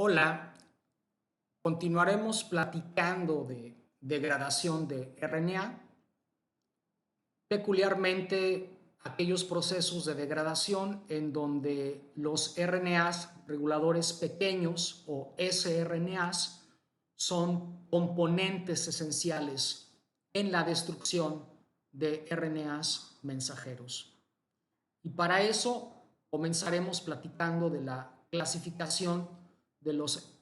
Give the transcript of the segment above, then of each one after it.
Hola, continuaremos platicando de degradación de RNA, peculiarmente aquellos procesos de degradación en donde los RNAs reguladores pequeños o sRNAs son componentes esenciales en la destrucción de RNAs mensajeros. Y para eso comenzaremos platicando de la clasificación de los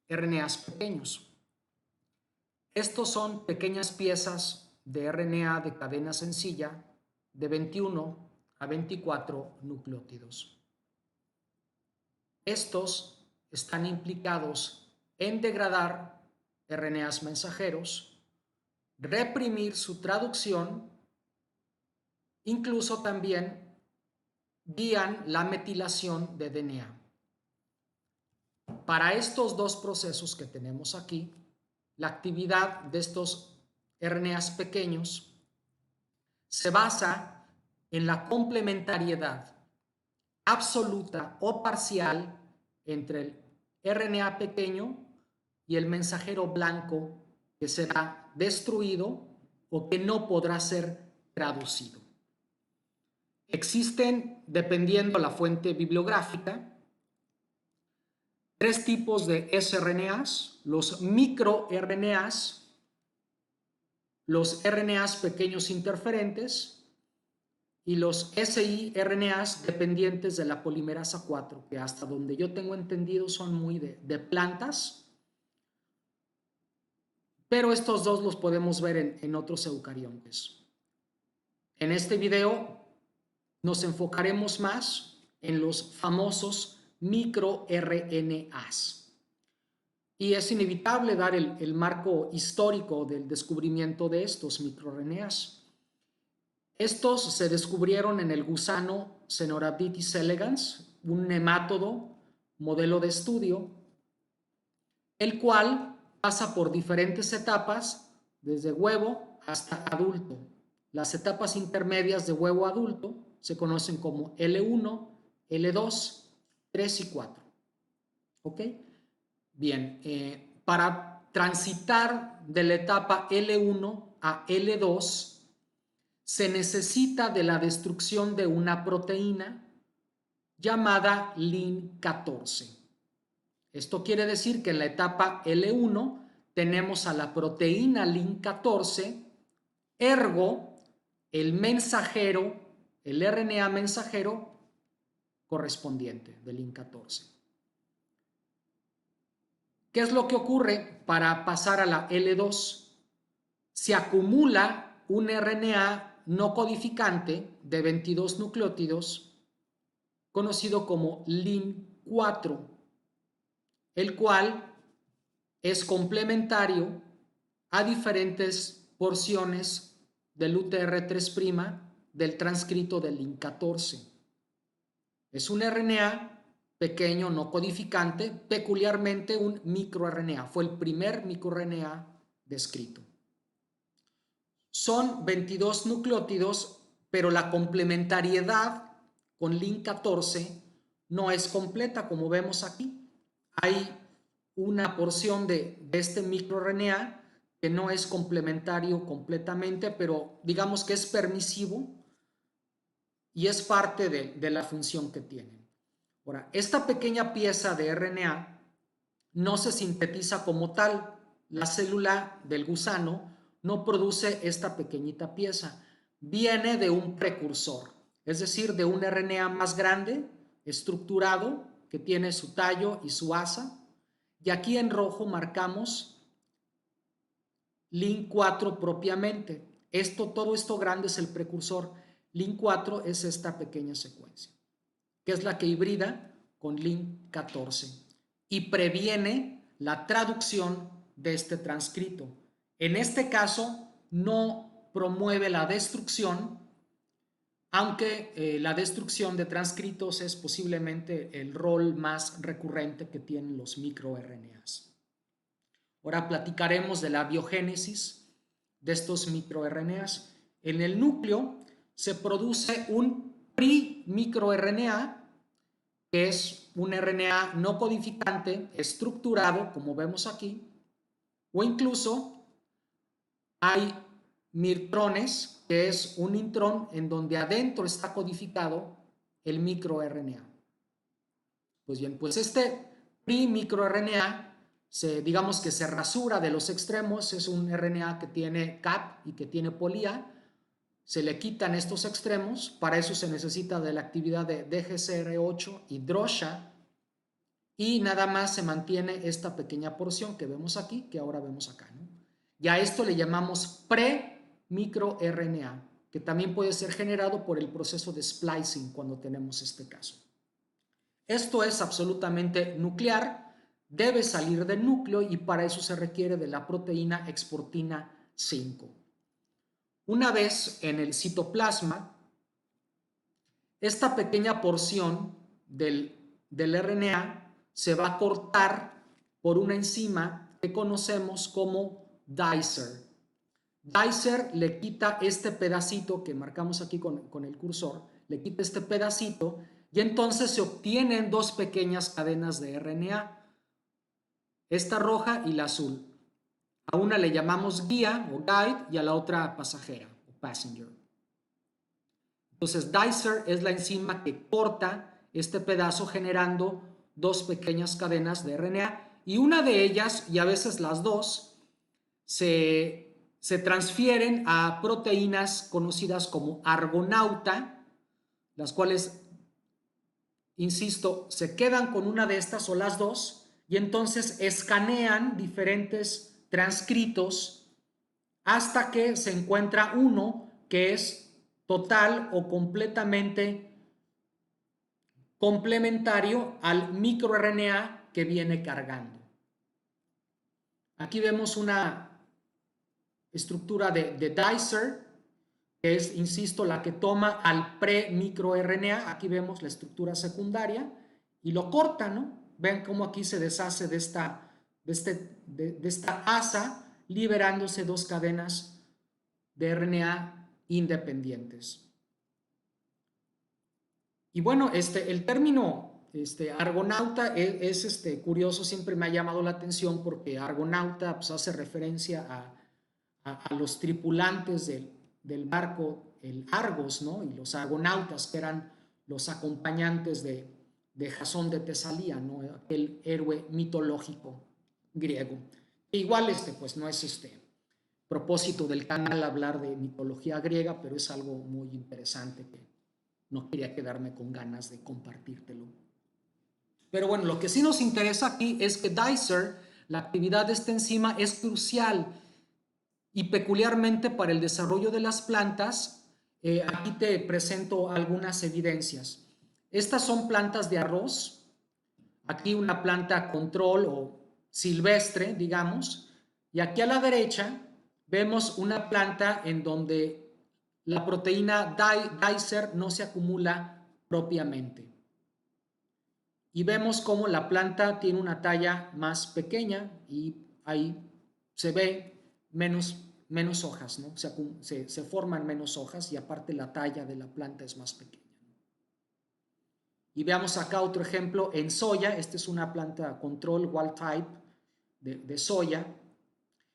RNAs pequeños. Estos son pequeñas piezas de RNA de cadena sencilla de 21 a 24 nucleótidos. Estos están implicados en degradar RNAs mensajeros, reprimir su traducción, incluso también guían la metilación de DNA. Para estos dos procesos que tenemos aquí, la actividad de estos RNAs pequeños se basa en la complementariedad absoluta o parcial entre el RNA pequeño y el mensajero blanco que será destruido o que no podrá ser traducido. Existen, dependiendo la fuente bibliográfica, tres tipos de sRNAs: los microRNAs, los RNAs pequeños interferentes y los siRNAs dependientes de la polimerasa 4, que hasta donde yo tengo entendido son muy de plantas, pero estos dos los podemos ver en otros eucariontes. En este video nos enfocaremos más en los famosos microRNAs. Y es inevitable dar el marco histórico del descubrimiento de estos microRNAs. Estos se descubrieron en el gusano Cenorhabditis elegans, un nemátodo modelo de estudio, el cual pasa por diferentes etapas, desde huevo hasta adulto. Las etapas intermedias de huevo adulto se conocen como L1, L2, 3 y 4. ¿Ok? Bien, para transitar de la etapa L1 a L2 se necesita de la destrucción de una proteína llamada Lin14. Esto quiere decir que en la etapa L1 tenemos a la proteína Lin14, ergo el mensajero, el RNA mensajero correspondiente de Lin14. ¿Qué es lo que ocurre para pasar a la L2? Se acumula un RNA no codificante de 22 nucleótidos conocido como Lin4, el cual es complementario a diferentes porciones del UTR3' del transcrito del Lin14. Es un RNA pequeño no codificante, peculiarmente un microRNA. Fue el primer microRNA descrito. Son 22 nucleótidos, pero la complementariedad con Lin14 no es completa, como vemos aquí. Hay una porción de este microRNA que no es complementario completamente, pero digamos que es permisivo y es parte de la función que tienen. Ahora, esta pequeña pieza de RNA no se sintetiza como tal. La célula del gusano no produce esta pequeñita pieza. Viene de un precursor, es decir, de un RNA más grande, estructurado, que tiene su tallo y su asa. Y aquí en rojo marcamos Lin4 propiamente. Todo esto grande es el precursor. Lin4 es esta pequeña secuencia, que es la que hibrida con Lin14 y previene la traducción de este transcrito. En este caso, no promueve la destrucción, aunque la destrucción de transcritos es posiblemente el rol más recurrente que tienen los microRNAs. Ahora platicaremos de la biogénesis de estos microRNAs. En el núcleo se produce un primicroRNA, que es un RNA no codificante estructurado, como vemos aquí, o incluso hay mirtrones, que es un intrón en donde adentro está codificado el microRNA. Pues bien, pues este microRNA, digamos que se rasura de los extremos, es un RNA que tiene cap y que tiene polía, se le quitan estos extremos, para eso se necesita de la actividad de DGCR8 y DROSHA, y nada más se mantiene esta pequeña porción que vemos aquí, que ahora vemos acá, ¿no? Y a esto le llamamos pre-microRNA, que también puede ser generado por el proceso de splicing cuando tenemos este caso. Esto es absolutamente nuclear, debe salir del núcleo y para eso se requiere de la proteína exportina 5. Una vez en el citoplasma, esta pequeña porción del RNA se va a cortar por una enzima que conocemos como dicer. Dicer le quita este pedacito que marcamos aquí con el cursor, le quita este pedacito y entonces se obtienen dos pequeñas cadenas de RNA, esta roja y la azul. A una le llamamos guía o guide y a la otra pasajera o passenger. Entonces dicer es la enzima que corta este pedazo generando dos pequeñas cadenas de RNA y una de ellas, y a veces las dos, se transfieren a proteínas conocidas como argonauta, las cuales, insisto, se quedan con una de estas o las dos y entonces escanean diferentes transcritos hasta que se encuentra uno que es total o completamente complementario al microRNA que viene cargando. Aquí vemos una estructura de dicer, que es, insisto, la que toma al pre-microRNA. Aquí vemos la estructura secundaria y lo corta, ¿no? Ven cómo aquí se deshace de esta asa, liberándose dos cadenas de RNA independientes. Y bueno, el término argonauta es curioso, siempre me ha llamado la atención porque argonauta pues, hace referencia a los tripulantes del barco, el Argos, ¿no? Y los argonautas, que eran los acompañantes de Jasón de Tesalía, ¿no? El héroe mitológico griego. E igual pues no es propósito del canal hablar de mitología griega, pero es algo muy interesante que no quería quedarme con ganas de compartírtelo. Pero bueno, lo que sí nos interesa aquí es que dicer, la actividad de esta enzima, es crucial y peculiarmente para el desarrollo de las plantas. Aquí te presento algunas evidencias. Estas son plantas de arroz. Aquí una planta control o silvestre, digamos. Y aquí a la derecha vemos una planta en donde la proteína dicer no se acumula propiamente. Y vemos cómo la planta tiene una talla más pequeña y ahí se ve menos hojas, ¿no? Se forman menos hojas y aparte la talla de la planta es más pequeña. Y veamos acá otro ejemplo en soya. Esta es una planta control wild type de soya.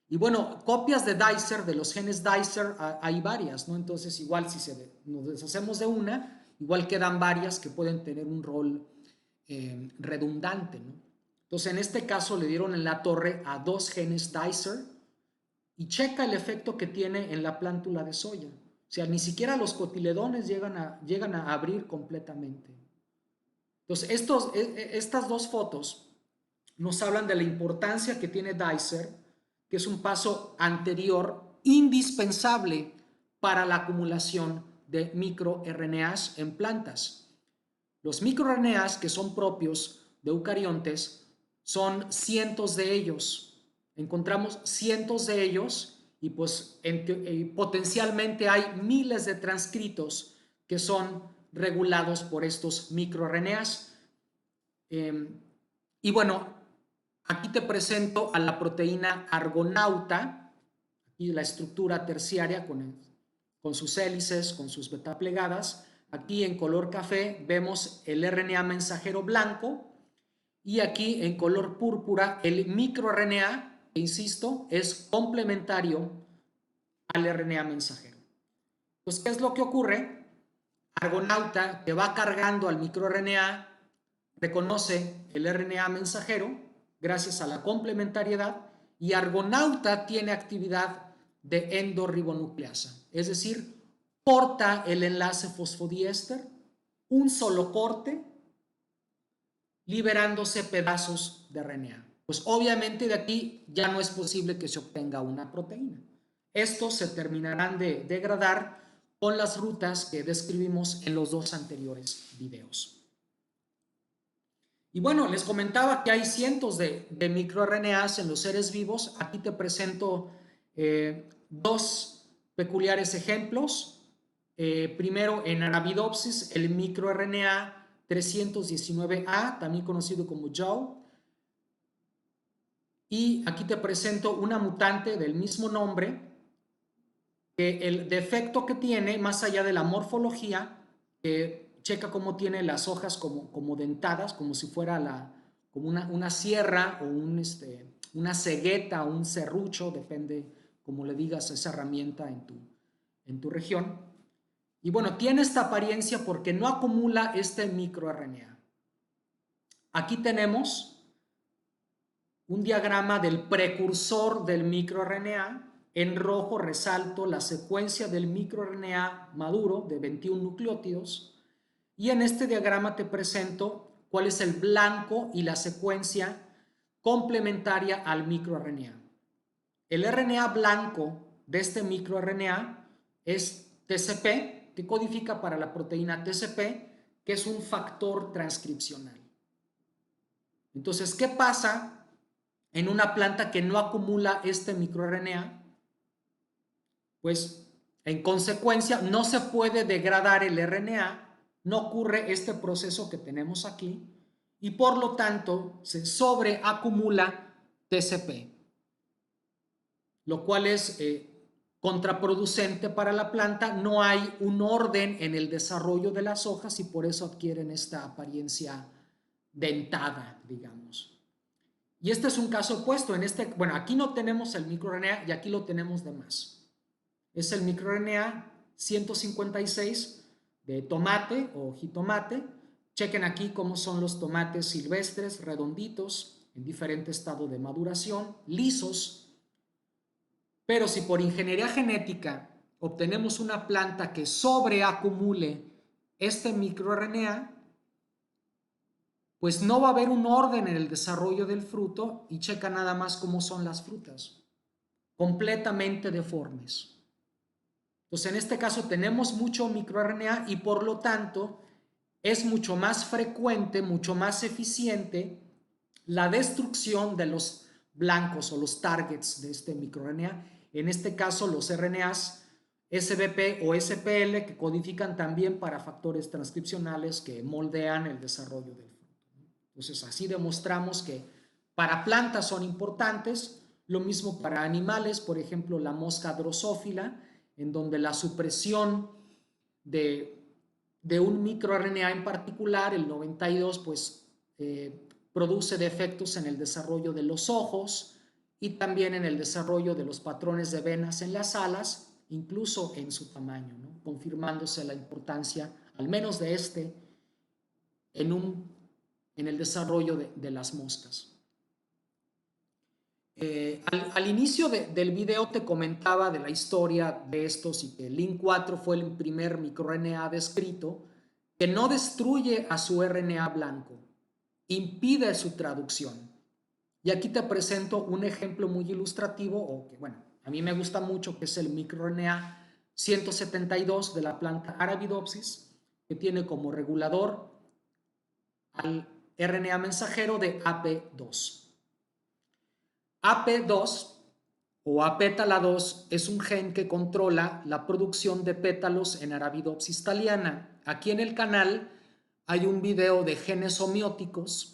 Y bueno, copias de dicer, de los genes dicer, hay varias, ¿no? Entonces igual si nos deshacemos de una, igual quedan varias que pueden tener un rol redundante, ¿no? Entonces en este caso le dieron en la torre a dos genes dicer y checa el efecto que tiene en la plántula de soya. O sea, ni siquiera los cotiledones llegan a abrir completamente. Entonces estas dos fotos nos hablan de la importancia que tiene dicer, que es un paso anterior indispensable para la acumulación de microRNAs en plantas. Los microRNAs que son propios de eucariontes son cientos de ellos. Encontramos cientos de ellos y pues potencialmente hay miles de transcritos que son regulados por estos microRNAs. Y bueno, aquí te presento a la proteína argonauta, aquí la estructura terciaria con sus hélices, con sus beta plegadas. Aquí en color café vemos el RNA mensajero blanco, Y aquí en color púrpura el microRNA, que insisto, es complementario al RNA mensajero. Pues, ¿qué es lo que ocurre? Argonauta, que va cargando al microRNA, reconoce el RNA mensajero gracias a la complementariedad y Argonauta tiene actividad de endorribonucleasa, es decir, corta el enlace fosfodiéster, un solo corte, liberándose pedazos de RNA. Pues obviamente de aquí ya no es posible que se obtenga una proteína. Estos se terminarán de degradar con las rutas que describimos en los dos anteriores videos. Y bueno, les comentaba que hay cientos de microRNAs en los seres vivos. Aquí te presento dos peculiares ejemplos. Primero, en Arabidopsis, el microRNA 319A, también conocido como JAW. Y aquí te presento una mutante del mismo nombre, que el defecto que tiene, más allá de la morfología, checa cómo tiene las hojas como dentadas, como si fuera como una sierra o una cegueta o un serrucho, depende como le digas a esa herramienta en tu región. Y bueno, tiene esta apariencia porque no acumula este microRNA. Aquí tenemos un diagrama del precursor del microRNA. En rojo resalto la secuencia del microRNA maduro de 21 nucleótidos y en este diagrama te presento cuál es el blanco y la secuencia complementaria al microRNA. El RNA blanco de este microRNA es TCP, que codifica para la proteína TCP, que es un factor transcripcional. Entonces, ¿qué pasa en una planta que no acumula este microRNA? Pues en consecuencia no se puede degradar el RNA, no ocurre este proceso que tenemos aquí y por lo tanto se sobreacumula TCP, lo cual es contraproducente para la planta. No hay un orden en el desarrollo de las hojas y por eso adquieren esta apariencia dentada, digamos. Y este es un caso opuesto. Bueno, aquí no tenemos el microRNA y aquí lo tenemos de más. Es el microRNA 156 de tomate o jitomate. Chequen aquí cómo son los tomates silvestres, redonditos, en diferente estado de maduración, lisos. Pero si por ingeniería genética obtenemos una planta que sobreacumule este microRNA, pues no va a haber un orden en el desarrollo del fruto y checa nada más cómo son las frutas, completamente deformes. Entonces, en este caso tenemos mucho microRNA y por lo tanto es mucho más frecuente, mucho más eficiente la destrucción de los blancos o los targets de este microRNA. En este caso, los RNAs SBP o SPL, que codifican también para factores transcripcionales que moldean el desarrollo del fruto. Entonces, así demostramos que para plantas son importantes, lo mismo para animales, por ejemplo, la mosca drosófila, en donde la supresión de un microRNA en particular, el 92, pues produce defectos en el desarrollo de los ojos y también en el desarrollo de los patrones de venas en las alas, incluso en su tamaño, ¿no? Confirmándose la importancia, al menos de en el desarrollo de las moscas. Al inicio del video te comentaba de la historia de estos y que Lin4 fue el primer microRNA descrito que no destruye a su RNA blanco, impide su traducción. Y aquí te presento un ejemplo muy ilustrativo, o que bueno, a mí me gusta mucho, que es el microRNA 172 de la planta Arabidopsis, que tiene como regulador al RNA mensajero de AP2. AP2 o apétala2 es un gen que controla la producción de pétalos en Arabidopsis thaliana. Aquí en el canal hay un video de genes homeóticos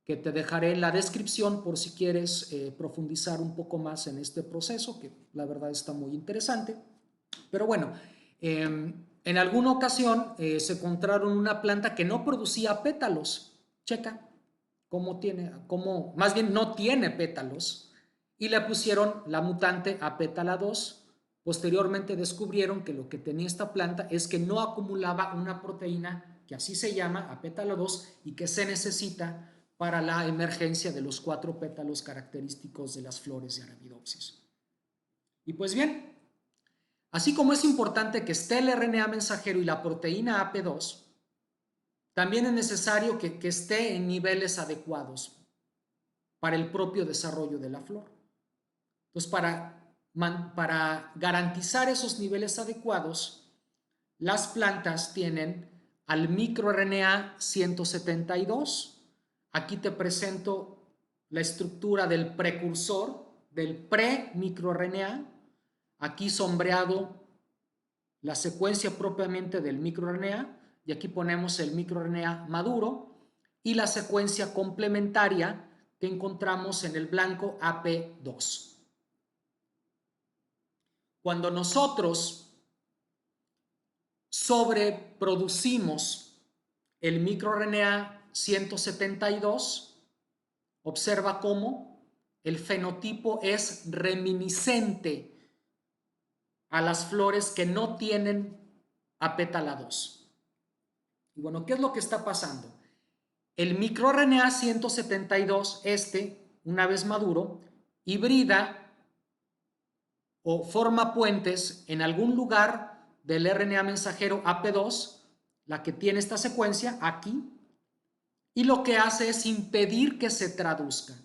que te dejaré en la descripción por si quieres profundizar un poco más en este proceso, que la verdad está muy interesante. Pero bueno, en alguna ocasión se encontraron una planta que no producía pétalos. Checa, más bien no tiene pétalos, y le pusieron la mutante apétala 2. Posteriormente descubrieron que lo que tenía esta planta es que no acumulaba una proteína que así se llama apétala 2 y que se necesita para la emergencia de los 4 pétalos característicos de las flores de Arabidopsis. Y pues bien, así como es importante que esté el RNA mensajero y la proteína AP2, también es necesario que esté en niveles adecuados para el propio desarrollo de la flor. Entonces, para garantizar esos niveles adecuados, las plantas tienen al microRNA 172. Aquí te presento la estructura del precursor, del pre-microRNA. Aquí sombreado la secuencia propiamente del microRNA, y aquí ponemos el microRNA maduro y la secuencia complementaria que encontramos en el blanco AP2. Cuando nosotros sobreproducimos el microRNA 172, observa cómo el fenotipo es reminiscente a las flores que no tienen apétala 2. Y bueno, ¿qué es lo que está pasando? El microRNA 172, una vez maduro, hibrida o forma puentes en algún lugar del RNA mensajero AP2, la que tiene esta secuencia aquí, y lo que hace es impedir que se traduzca.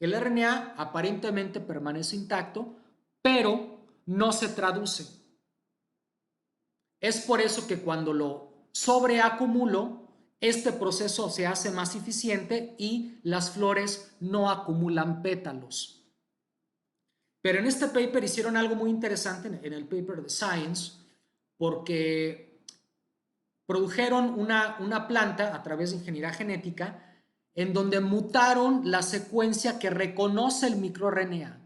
El RNA aparentemente permanece intacto, pero no se traduce. Es por eso que cuando lo sobreacumulo, este proceso se hace más eficiente y las flores no acumulan pétalos. Pero en este paper hicieron algo muy interesante, en el paper de Science, porque produjeron una planta a través de ingeniería genética en donde mutaron la secuencia que reconoce el microRNA,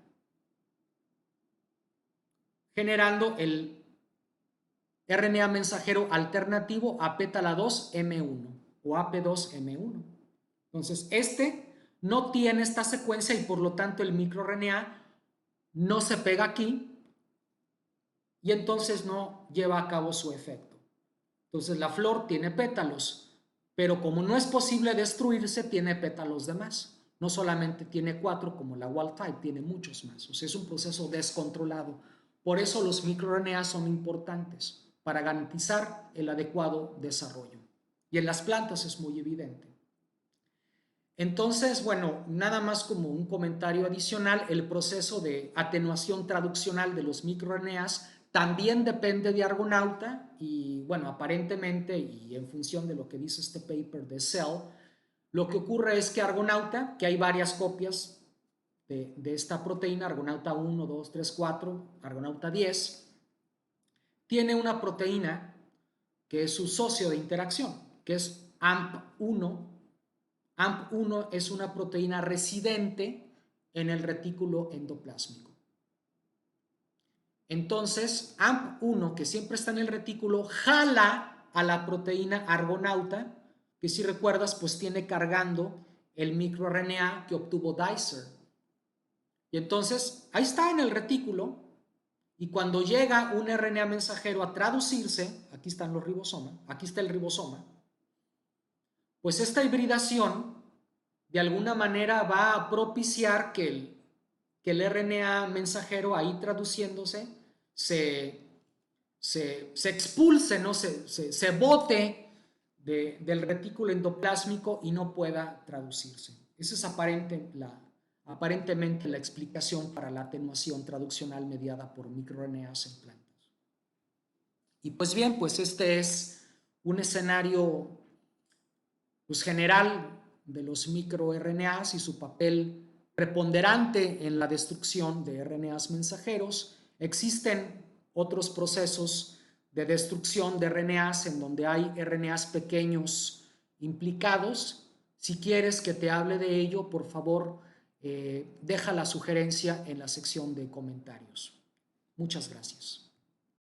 generando el RNA mensajero alternativo apétala 2M1 o AP2M1. Entonces, no tiene esta secuencia y por lo tanto el microRNA no se pega aquí y entonces no lleva a cabo su efecto. Entonces la flor tiene pétalos, pero como no es posible destruirse, tiene pétalos de más. No solamente tiene 4 como la wild type, tiene muchos más. O sea, es un proceso descontrolado. Por eso los microRNA son importantes, para garantizar el adecuado desarrollo. Y en las plantas es muy evidente. Entonces, bueno, nada más como un comentario adicional, el proceso de atenuación traduccional de los microRNAs también depende de Argonauta y, bueno, aparentemente y en función de lo que dice este paper de Cell, lo que ocurre es que Argonauta, que hay varias copias de esta proteína, Argonauta 1, 2, 3, 4, Argonauta 10, tiene una proteína que es su socio de interacción, que es AMP1. AMP1 es una proteína residente en el retículo endoplásmico. Entonces, AMP1, que siempre está en el retículo, jala a la proteína Argonauta, que si recuerdas, pues tiene cargando el microRNA que obtuvo Dicer. Y entonces, ahí está en el retículo, y cuando llega un RNA mensajero a traducirse, aquí están los ribosomas, aquí está el ribosoma, pues esta hibridación de alguna manera va a propiciar que el RNA mensajero ahí traduciéndose se expulse, ¿no? se bote del retículo endoplásmico y no pueda traducirse. Esa es aparentemente la explicación para la atenuación traduccional mediada por microRNAs en plantas. Y pues bien, pues este es un escenario pues, general de los microRNAs y su papel preponderante en la destrucción de RNAs mensajeros. Existen otros procesos de destrucción de RNAs en donde hay RNAs pequeños implicados. Si quieres que te hable de ello, por favor, deja la sugerencia en la sección de comentarios. Muchas gracias.